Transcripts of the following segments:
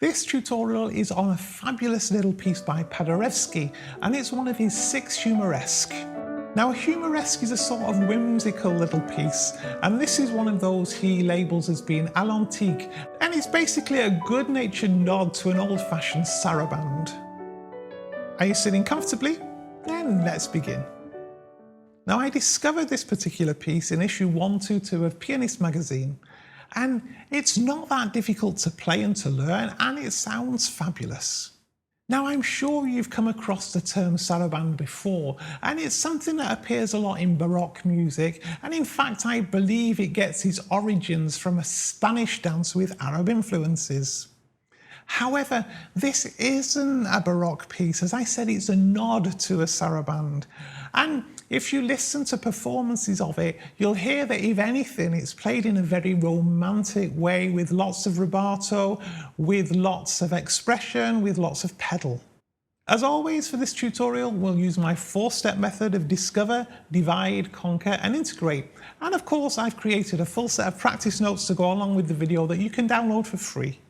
This tutorial is on a fabulous little piece by Padarewski, and it's one of his 6 Humoresques. Now, a Humoresque is a sort of whimsical little piece, and this is one of those he labels as being à l'antique, and it's basically a good-natured nod to an old-fashioned sarabande. Are you sitting comfortably? Then let's begin. Now, I discovered this particular piece in issue 122 of Pianist Magazine, and it's not that difficult to play and to learn, and it sounds fabulous. Now, I'm sure you've come across the term sarabande before, and it's something that appears a lot in Baroque music, and in fact I believe it gets its origins from a Spanish dance with Arab influences. However, this isn't a Baroque piece. As I said, it's a nod to a sarabande. And if you listen to performances of it, you'll hear that if anything, it's played in a very romantic way with lots of rubato, with lots of expression, with lots of pedal. As always for this tutorial, we'll use my 4-step method of discover, divide, conquer and integrate. And of course, I've created a full set of practice notes to go along with the video that you can download for free.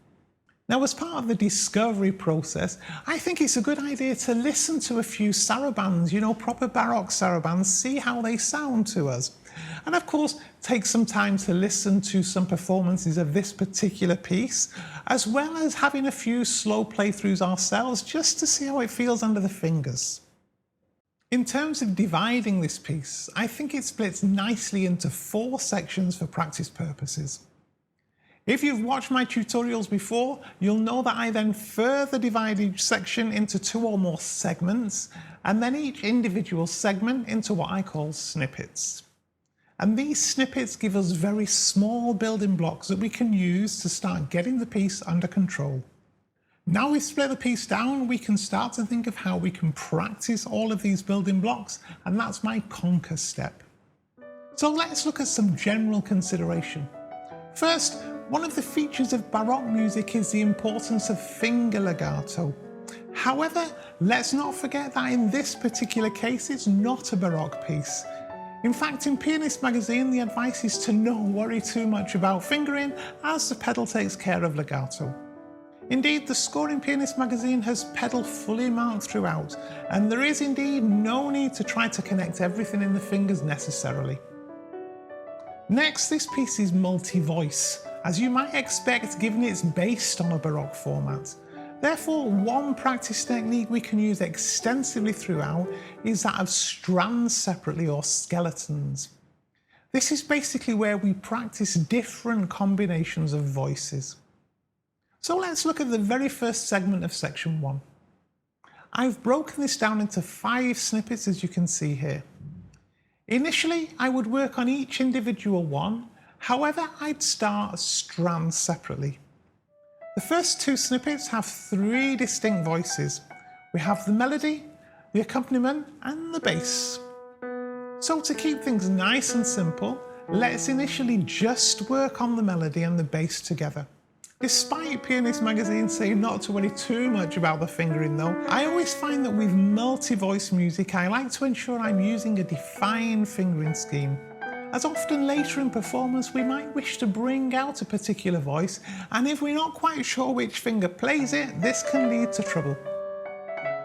Now, as part of the discovery process, I think it's a good idea to listen to a few sarabandes, proper Baroque sarabandes, see how they sound to us. And of course, take some time to listen to some performances of this particular piece, as well as having a few slow playthroughs ourselves, just to see how it feels under the fingers. In terms of dividing this piece, I think it splits nicely into 4 sections for practice purposes. If you've watched my tutorials before, you'll know that I then further divide each section into 2 or more segments, and then each individual segment into what I call snippets. And these snippets give us very small building blocks that we can use to start getting the piece under control. Now we've split the piece down, we can start to think of how we can practice all of these building blocks, and that's my conquer step. So let's look at some general consideration. First, one of the features of Baroque music is the importance of finger legato. However, let's not forget that in this particular case, it's not a Baroque piece. In fact, in Pianist Magazine, the advice is to not worry too much about fingering, as the pedal takes care of legato. Indeed, the score in Pianist Magazine has pedal fully marked throughout, and there is indeed no need to try to connect everything in the fingers necessarily. Next, this piece is multi-voice, as you might expect given it's based on a Baroque format. Therefore, one practice technique we can use extensively throughout is that of strands separately, or skeletons. This is basically where we practice different combinations of voices. So let's look at the very first segment of section 1. I've broken this down into 5 snippets, as you can see here. Initially, I would work on each individual one. However, I'd start strands separately. The first 2 snippets have 3 distinct voices. We have the melody, the accompaniment, and the bass. So to keep things nice and simple, let's initially just work on the melody and the bass together. Despite Pianist Magazine saying not to worry too much about the fingering though, I always find that with multi-voice music, I like to ensure I'm using a defined fingering scheme, as often later in performance we might wish to bring out a particular voice, and if we're not quite sure which finger plays it, this can lead to trouble.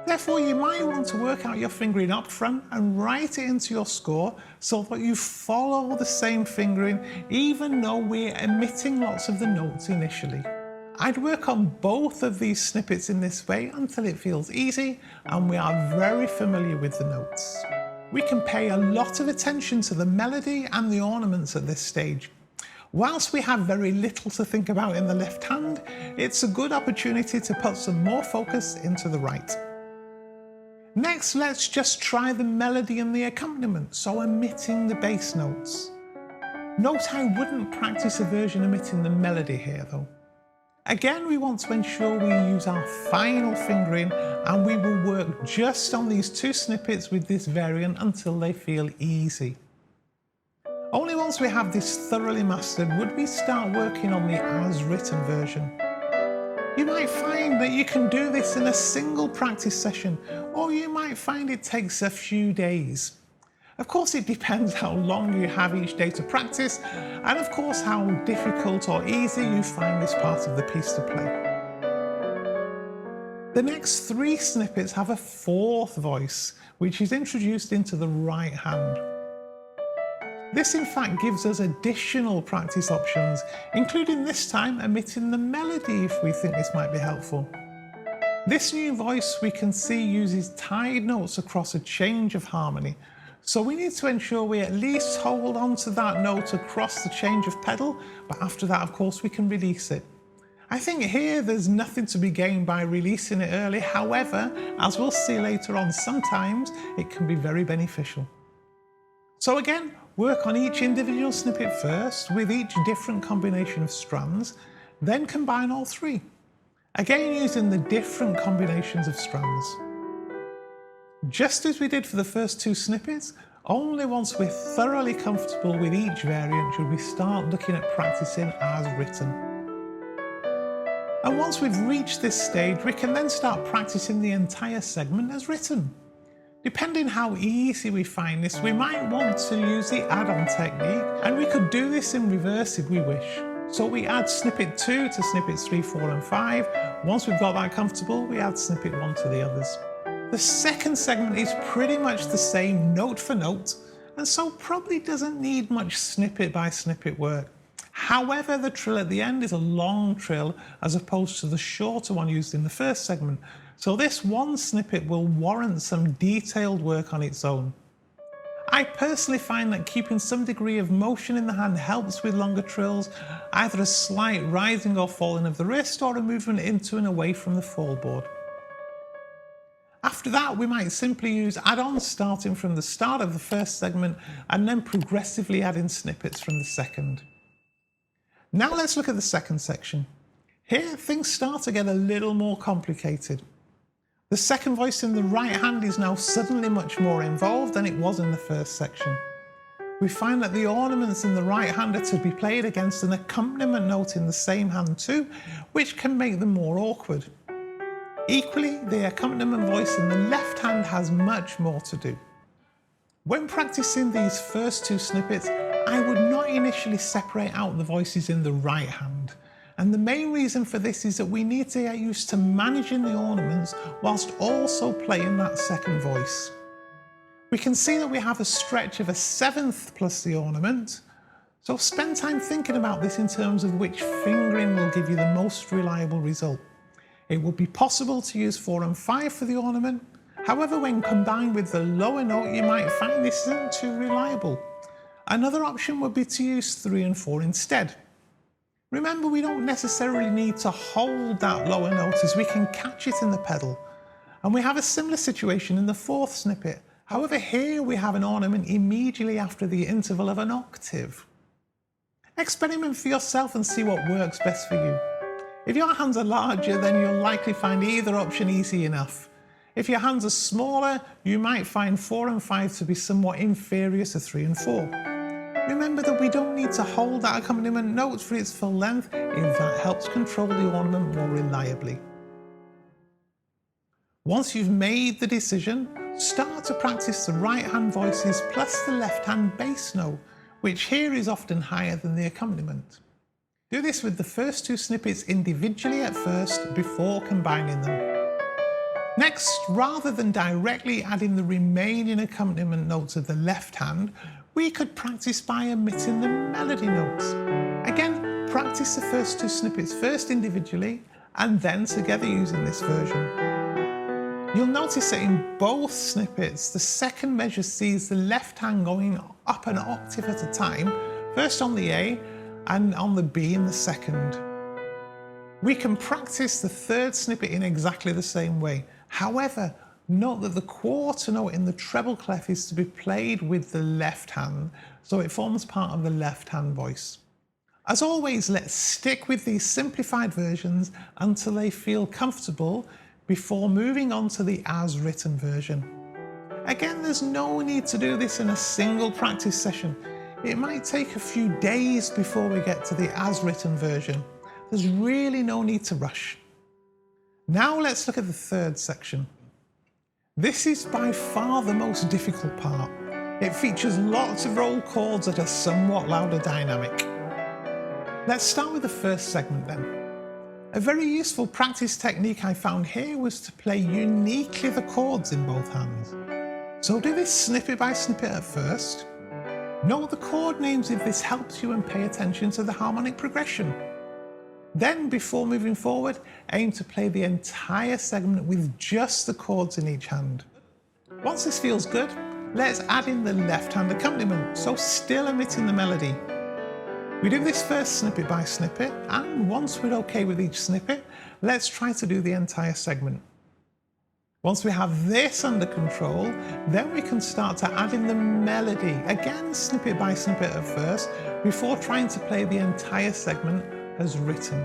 Therefore, you might want to work out your fingering up front and write it into your score so that you follow the same fingering even though we're omitting lots of the notes initially. I'd work on both of these snippets in this way until it feels easy and we are very familiar with the notes. We can pay a lot of attention to the melody and the ornaments at this stage. Whilst we have very little to think about in the left hand, it's a good opportunity to put some more focus into the right. Next, let's just try the melody and the accompaniment, so omitting the bass notes. Note I wouldn't practice a version omitting the melody here though. Again, we want to ensure we use our final fingering, and we will work just on these 2 snippets with this variant until they feel easy. Only once we have this thoroughly mastered would we start working on the as-written version. You might find that you can do this in a single practice session, or you might find it takes a few days. Of course, it depends how long you have each day to practice, and of course how difficult or easy you find this part of the piece to play. The next 3 snippets have a 4th voice, which is introduced into the right hand. This in fact gives us additional practice options, including this time omitting the melody if we think this might be helpful. This new voice we can see uses tied notes across a change of harmony, so we need to ensure we at least hold on to that note across the change of pedal, but after that of course we can release it. I think here there's nothing to be gained by releasing it early, however, as we'll see later on, sometimes it can be very beneficial. So again, work on each individual snippet first with each different combination of strands, then combine all 3. Again using the different combinations of strands. Just as we did for the first 2 snippets, only once we're thoroughly comfortable with each variant should we start looking at practicing as written. And once we've reached this stage, we can then start practicing the entire segment as written. Depending how easy we find this, we might want to use the add-on technique, and we could do this in reverse if we wish. So we add snippet 2 to snippets 3, 4 and 5. Once we've got that comfortable, we add snippet 1 to the others. The second segment is pretty much the same note for note, and so probably doesn't need much snippet by snippet work. However, the trill at the end is a long trill as opposed to the shorter one used in the first segment, so this one snippet will warrant some detailed work on its own. I personally find that keeping some degree of motion in the hand helps with longer trills, either a slight rising or falling of the wrist or a movement into and away from the fallboard. After that, we might simply use add-ons starting from the start of the first segment and then progressively add in snippets from the second. Now let's look at the second section. Here things start to get a little more complicated. The second voice in the right hand is now suddenly much more involved than it was in the first section. We find that the ornaments in the right hand are to be played against an accompaniment note in the same hand too, which can make them more awkward. Equally, the accompaniment voice in the left hand has much more to do. When practicing these first 2 snippets, I would not initially separate out the voices in the right hand. And the main reason for this is that we need to get used to managing the ornaments whilst also playing that second voice. We can see that we have a stretch of a 7th plus the ornament, so spend time thinking about this in terms of which fingering will give you the most reliable result. It would be possible to use 4 and 5 for the ornament, however when combined with the lower note you might find this isn't too reliable. Another option would be to use 3 and 4 instead. Remember, we don't necessarily need to hold that lower note as we can catch it in the pedal. And we have a similar situation in the 4th snippet. However, here we have an ornament immediately after the interval of an octave. Experiment for yourself and see what works best for you. If your hands are larger, then you'll likely find either option easy enough. If your hands are smaller, you might find 4 and 5 to be somewhat inferior to 3 and 4. Remember that we don't need to hold that accompaniment note for its full length if that helps control the ornament more reliably. Once you've made the decision, start to practice the right hand voices plus the left hand bass note, which here is often higher than the accompaniment. Do this with the first 2 snippets individually at first before combining them. Next, rather than directly adding the remaining accompaniment notes of the left hand, we could practice by omitting the melody notes. Again, practice the first 2 snippets first individually and then together using this version. You'll notice that in both snippets, the second measure sees the left hand going up an octave at a time, first on the A and on the B in the second. We can practice the 3rd snippet in exactly the same way. However, note that the quarter note in the treble clef is to be played with the left hand, so it forms part of the left hand voice. As always, let's stick with these simplified versions until they feel comfortable before moving on to the as written version. Again, there's no need to do this in a single practice session. It might take a few days before we get to the as written version. There's really no need to rush. Now let's look at the 3rd section. This is by far the most difficult part. It features lots of roll chords at a somewhat louder dynamic. Let's start with the first segment then. A very useful practice technique I found here was to play uniquely the chords in both hands. So do this snippet by snippet at first. Note the chord names if this helps you and pay attention to the harmonic progression. Then, before moving forward, aim to play the entire segment with just the chords in each hand. Once this feels good, let's add in the left hand accompaniment, so still emitting the melody. We do this first snippet by snippet, and once we're okay with each snippet, let's try to do the entire segment. Once we have this under control, then we can start to add in the melody, again snippet by snippet at first, before trying to play the entire segment as written.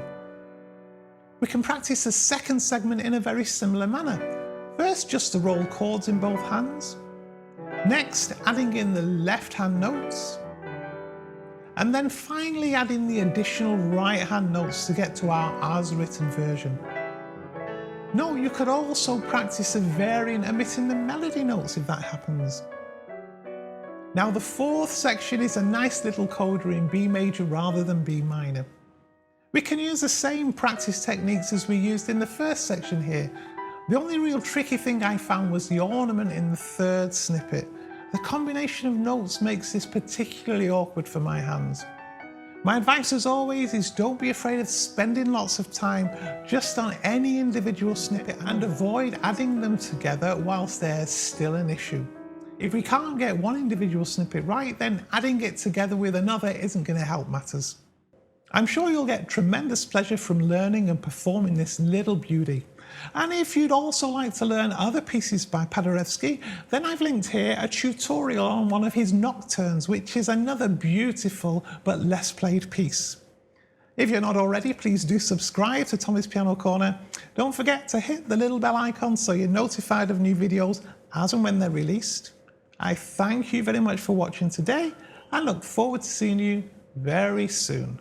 We can practice the second segment in a very similar manner. First, just the roll chords in both hands. Next, adding in the left hand notes. And then finally adding the additional right hand notes to get to our as written version. Note you could also practice a variant omitting the melody notes if that happens. Now the fourth section is a nice little coda in B major rather than B minor. We can use the same practice techniques as we used in the first section here. The only real tricky thing I found was the ornament in the third snippet. The combination of notes makes this particularly awkward for my hands. My advice as always is don't be afraid of spending lots of time just on any individual snippet and avoid adding them together whilst there's still an issue. If we can't get one individual snippet right, then adding it together with another isn't going to help matters. I'm sure you'll get tremendous pleasure from learning and performing this little beauty. And if you'd also like to learn other pieces by Paderewski, then I've linked here a tutorial on one of his nocturnes, which is another beautiful but less played piece. If you're not already, please do subscribe to Tommy's Piano Corner. Don't forget to hit the little bell icon so you're notified of new videos as and when they're released. I thank you very much for watching today and look forward to seeing you very soon.